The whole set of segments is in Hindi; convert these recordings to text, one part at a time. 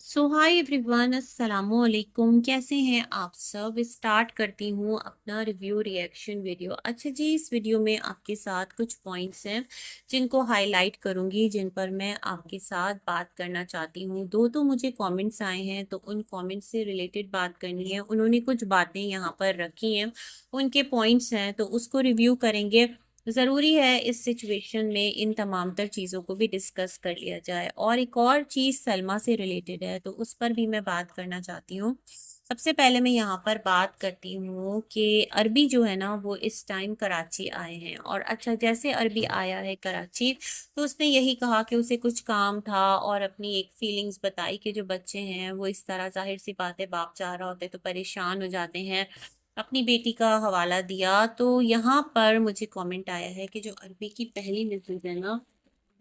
हाय एवरीवन, अस्सलामु अलैकुम। कैसे हैं आप सब। स्टार्ट करती हूँ अपना रिव्यू रिएक्शन वीडियो। अच्छा जी, इस वीडियो में आपके साथ कुछ पॉइंट्स हैं जिनको हाईलाइट करूंगी, जिन पर मैं आपके साथ बात करना चाहती हूँ। दो तो मुझे कमेंट्स आए हैं, तो उन कमेंट्स से रिलेटेड बात करनी है। उन्होंने कुछ बातें यहाँ पर रखी हैं, उनके पॉइंट्स हैं, तो उसको रिव्यू करेंगे। जरूरी है इस सिचुएशन में इन तमाम तर चीजों को भी डिस्कस कर लिया जाए। और एक और चीज सलमा से रिलेटेड है, तो उस पर भी मैं बात करना चाहती हूँ। सबसे पहले मैं यहाँ पर बात करती हूँ कि अरबी जो है ना, वो इस टाइम कराची आए हैं। और अच्छा, जैसे अरबी आया है कराची, तो उसने यही कहा कि उसे कुछ काम था और अपनी एक फीलिंग्स बताई कि जो बच्चे हैं वो इस तरह, जाहिर सी बात है, बाप चाह रहा होता है तो परेशान हो जाते हैं। अपनी बेटी का हवाला दिया। तो यहाँ पर मुझे कमेंट आया है कि जो अरबी की पहली मिसेज है ना,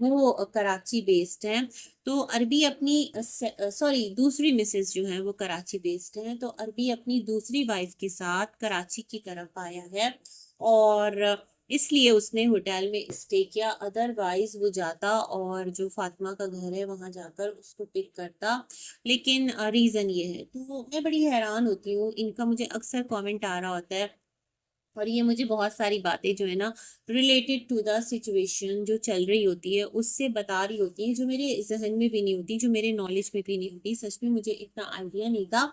वो कराची बेस्ड है। तो अरबी अपनी सॉरी, दूसरी मिसेज जो है वो कराची बेस्ड है। तो अरबी अपनी दूसरी वाइफ के साथ कराची की तरफ आया है, और इसलिए उसने होटल में स्टे किया। अदरवाइज वो जाता और जो फातिमा का घर है वहां जाकर उसको पिक करता। लेकिन रीजन ये है, तो मैं बड़ी हैरान होती हूँ। इनका मुझे अक्सर कमेंट आ रहा होता है, और ये मुझे बहुत सारी बातें जो है ना, रिलेटेड टू द सिचुएशन जो चल रही होती है उससे बता रही होती है, जो मेरे जहन में भी नहीं होती, जो मेरे नॉलेज में भी नहीं होती। सच में मुझे इतना आइडिया नहीं था।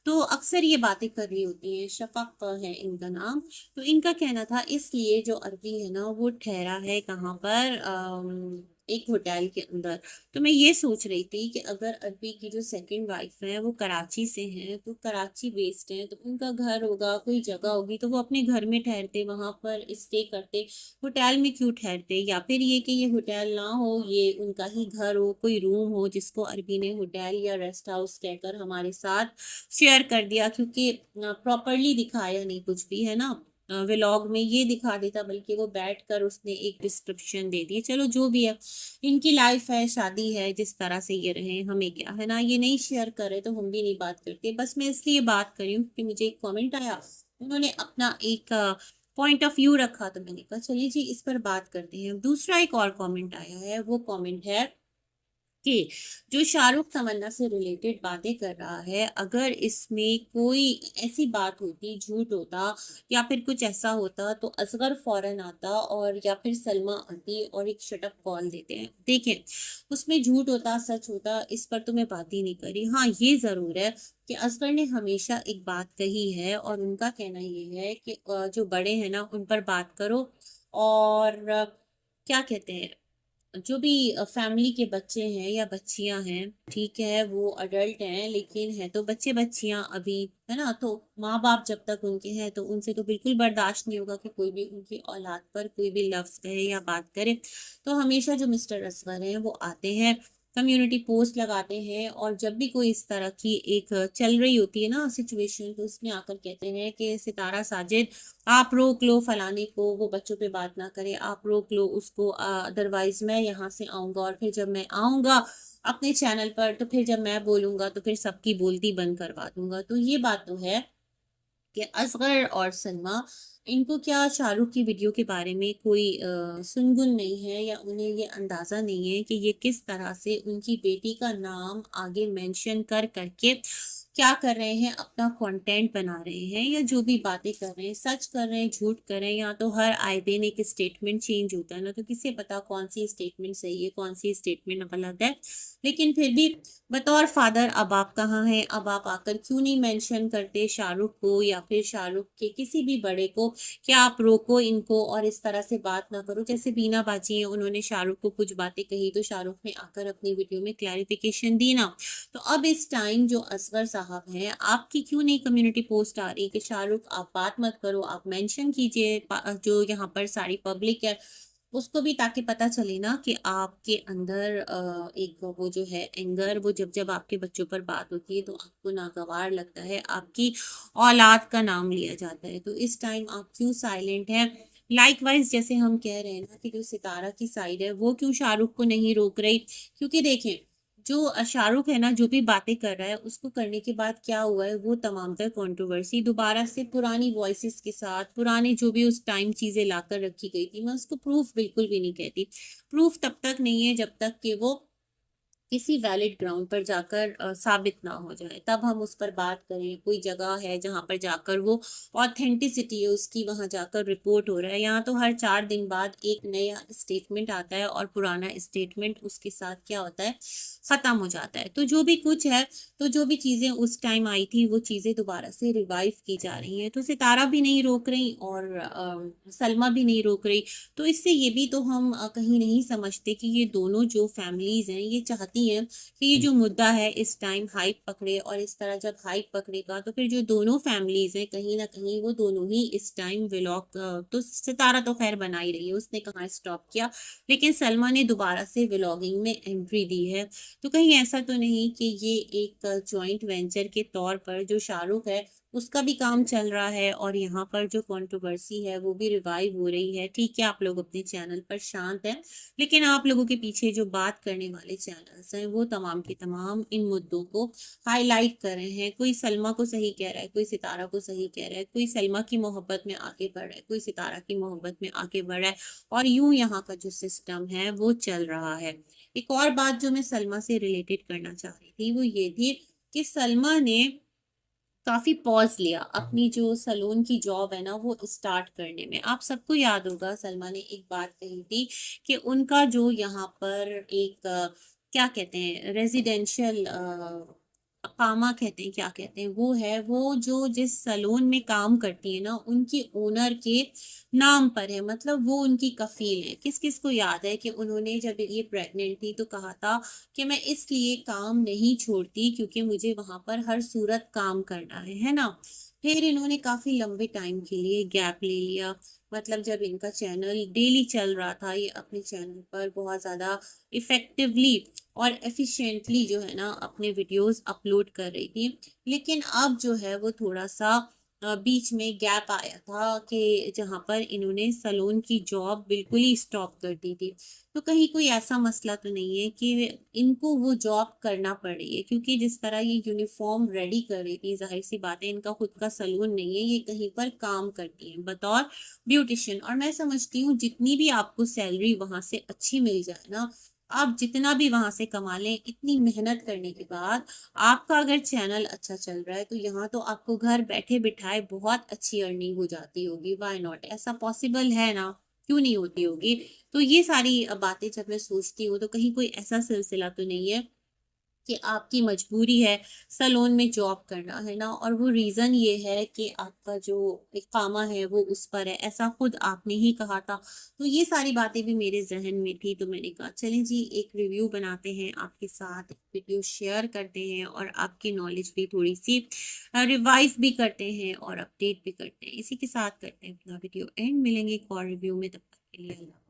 तो अक्सर ये बातें कर रही होती हैं। शफक है इनका नाम। तो इनका कहना था, इसलिए जो अरबी है ना वो ठहरा है कहाँ पर, एक होटल के अंदर। तो मैं ये सोच रही थी कि अगर अरबी की जो सेकंड वाइफ है वो कराची से हैं, तो कराची बेस्ड है, तो उनका घर होगा, कोई जगह होगी, तो वो अपने घर में ठहरते, वहां पर स्टे करते। होटल में क्यों ठहरते? या फिर ये कि ये होटल ना हो, ये उनका ही घर हो, कोई रूम हो जिसको अरबी ने होटल या रेस्ट हाउस कहकर हमारे साथ शेयर कर दिया। क्योंकि प्रॉपरली दिखाया नहीं कुछ भी, है ना। व्लॉग में ये दिखा देता, बल्कि वो बैठ कर उसने एक डिस्क्रिप्शन दे दी। चलो जो भी है, इनकी लाइफ है, शादी है, जिस तरह से ये रहे, हमें क्या है ना। ये नहीं शेयर करे तो हम भी नहीं बात करते। बस मैं इसलिए बात कर रही हूँ कि मुझे एक कमेंट आया, उन्होंने अपना एक पॉइंट ऑफ व्यू रखा, तो मैंने कहा चलिए जी इस पर बात करते हैं। दूसरा एक और कमेंट आया है, वो कमेंट है कि जो शाहरुख तमन्ना से रिलेटेड बातें कर रहा है, अगर इसमें कोई ऐसी बात होती, झूठ होता या फिर कुछ ऐसा होता, तो असगर फौरन आता और या फिर सलमा आती और एक शटअप कॉल देते हैं। देखें, उसमें झूठ होता सच होता, इस पर तो मैं बात ही नहीं करी। हाँ, ये जरूर है कि असगर ने हमेशा एक बात कही है, और उनका कहना ये है कि जो बड़े हैं ना उन पर बात करो। और क्या कहते हैं, जो भी फैमिली के बच्चे हैं या बच्चियां हैं, ठीक है, वो अडल्ट हैं, लेकिन है तो बच्चे बच्चियां अभी, है ना। तो माँ बाप जब तक उनके हैं, तो उनसे तो बिल्कुल बर्दाश्त नहीं होगा कि कोई भी उनकी औलाद पर कोई भी लफ्ज कहे या बात करे। तो हमेशा जो मिस्टर असगर हैं वो आते हैं, कम्युनिटी पोस्ट लगाते हैं, और जब भी कोई इस तरह की एक चल रही होती है ना सिचुएशन, तो उसमें आकर कहते हैं कि सितारा साजिद, आप रोक लो फलाने को, वो बच्चों पे बात ना करे, आप रोक लो उसको, अदरवाइज मैं यहाँ से आऊंगा, और फिर जब मैं आऊंगा अपने चैनल पर, तो फिर जब मैं बोलूंगा तो फिर सबकी बोलती बंद करवा दूंगा। तो ये बात तो है कि असगर और सलमा, इनको क्या शाहरुख की वीडियो के बारे में कोई सुनगुन नहीं है, या उन्हें ये अंदाजा नहीं है कि ये किस तरह से उनकी बेटी का नाम आगे मेंशन कर करके क्या कर रहे हैं, अपना कंटेंट बना रहे हैं, या जो भी बातें कर रहे हैं, सच कर रहे हैं, झूठ कर रहे हैं। या तो हर आए दिन एक स्टेटमेंट चेंज होता है ना, तो किसे पता कौन सी स्टेटमेंट सही है, कौन सी स्टेटमेंट गलत है। लेकिन फिर भी बतौर फादर, अब आप कहाँ हैं, अब आप आकर क्यों नहीं मेंशन करते शाहरुख को या फिर शाहरुख के किसी भी बड़े को, क्या आप रोको इनको और इस तरह से बात ना करो। जैसे बीना बाजी है, उन्होंने शाहरुख को कुछ बातें कही, तो शाहरुख ने आकर अपनी वीडियो में क्लैरिफिकेशन दी ना। तो अब इस टाइम जो असगर साहब हैं, आपकी क्यों नहीं कम्युनिटी पोस्ट आ रही कि शाहरुख आप बात मत करो, आप मेंशन कीजिए जो यहाँ पर सारी पब्लिक है उसको भी, ताकि पता चले ना कि आपके अंदर एक वो जो है एंगर, वो जब जब आपके बच्चों पर बात होती है तो आपको नागवार लगता है, आपकी औलाद का नाम लिया जाता है। तो इस टाइम आप क्यों साइलेंट हैं? लाइकवाइज जैसे हम कह रहे हैं ना कि जो सितारा की साइड है वो क्यों शाहरुख को नहीं रोक रही? क्योंकि देखें, जो शाहरुख है ना, जो भी बातें कर रहा है, उसको करने के बाद क्या हुआ है, वो तमाम तर कंट्रोवर्सी दोबारा से पुरानी वॉइसेस के साथ, पुराने जो भी उस टाइम चीजें लाकर रखी गई थी, मैं उसको प्रूफ बिल्कुल भी नहीं कहती। प्रूफ तब तक नहीं है जब तक कि वो किसी वैलिड ग्राउंड पर जाकर साबित ना हो जाए, तब हम उस पर बात करें। कोई जगह है जहां पर जाकर वो ऑथेंटिसिटी है उसकी, वहां जाकर रिपोर्ट हो रहा है। यहाँ तो हर 4 दिन बाद एक नया स्टेटमेंट आता है और पुराना स्टेटमेंट उसके साथ क्या होता है, खत्म हो जाता है। तो जो भी कुछ है, तो जो भी चीजें उस टाइम आई थी वो चीजें दोबारा से रिवाइव की जा रही हैं। तो सितारा भी नहीं रोक रही और सलमा भी नहीं रोक रही। तो इससे ये भी तो हम कहीं नहीं समझते कि ये दोनों जो फैमिलीज हैं ये चाहती हैं कि ये जो मुद्दा है इस टाइम हाइप पकड़े, और इस तरह जब हाइप पकड़ेगा तो फिर जो दोनों फैमिलीज हैं कहीं ना कहीं वो दोनों ही इस टाइम व्लॉग, तो सितारा तो खैर बना ही रही है, उसने कहाँ स्टॉप किया, लेकिन सलमा ने दोबारा से व्लॉगिंग में एंट्री दी है। तो कहीं ऐसा तो नहीं कि ये एक जॉइंट वेंचर के तौर पर जो शाहरुख है उसका भी काम चल रहा है और यहाँ पर जो कंट्रोवर्सी है वो भी रिवाइव हो रही है। ठीक है, आप लोग अपने चैनल पर शांत हैं, लेकिन आप लोगों के पीछे जो बात करने वाले चैनल्स हैं वो तमाम के तमाम इन मुद्दों को हाईलाइट कर रहे हैं। कोई सलमा को सही कह रहा है, कोई सितारा को सही कह रहा है, कोई सलमा की मोहब्बत में आगे बढ़ रहा है, कोई सितारा की मोहब्बत में आगे बढ़ रहा है, और यूं यहाँ का जो सिस्टम है वो चल रहा है। एक और बात जो मैं सलमा से रिलेटेड करना चाह रही थी वो ये थी कि सलमा ने काफी पॉज लिया अपनी जो सलून की जॉब है ना वो स्टार्ट करने में। आप सबको याद होगा सलमा ने एक बात कही थी कि उनका जो यहाँ पर एक क्या कहते हैं, रेजिडेंशियल अकामा कहते हैं, क्या कहते हैं, वो है, वो जो जिस सलून में काम करती है ना उनकी ओनर के नाम पर है, मतलब वो उनकी कफील है। किस किस को याद है कि उन्होंने जब ये प्रेग्नेंट थी तो कहा था कि मैं इसलिए काम नहीं छोड़ती क्योंकि मुझे वहां पर हर सूरत काम करना है ना। फिर इन्होंने काफी लंबे टाइम के लिए गैप ले लिया, मतलब जब इनका चैनल डेली चल रहा था, ये अपने चैनल पर बहुत ज्यादा इफेक्टिवली और एफिशिएंटली जो है ना अपने वीडियोस अपलोड कर रही थी। लेकिन अब जो है वो थोड़ा सा बीच में गैप आया था कि जहां पर इन्होंने सलून की जॉब बिल्कुल ही स्टॉप कर दी थी। तो कहीं कोई ऐसा मसला तो नहीं है कि इनको वो जॉब करना पड़ रही है, क्योंकि जिस तरह ये यूनिफॉर्म रेडी कर रही थी, जाहिर सी बात है इनका खुद का सलून नहीं है, ये कहीं पर काम करती है बतौर ब्यूटिशियन। और मैं समझती हूँ जितनी भी आपको सैलरी वहां से अच्छी मिल जाए ना, आप जितना भी वहां से कमा लें, इतनी मेहनत करने के बाद आपका अगर चैनल अच्छा चल रहा है तो यहाँ तो आपको घर बैठे बिठाए बहुत अच्छी अर्निंग हो जाती होगी। व्हाई नॉट, ऐसा पॉसिबल है ना, क्यों नहीं होती होगी। तो ये सारी बातें जब मैं सोचती हूँ तो कहीं कोई ऐसा सिलसिला तो नहीं है कि आपकी मजबूरी है सलोन में जॉब करना, है ना, और वो रीजन ये है कि आपका जो इकामा है वो उस पर है, ऐसा खुद आपने ही कहा था। तो ये सारी बातें भी मेरे जहन में थी, तो मैंने कहा चलें जी एक रिव्यू बनाते हैं आपके साथ, वीडियो शेयर करते हैं और आपकी नॉलेज भी थोड़ी सी रिवाइव भी करते हैं और अपडेट भी करते हैं। इसी के साथ करते हैं अपना वीडियो एंड, मिलेंगे एक और रिव्यू में, तब तक के लिए अल्लाह।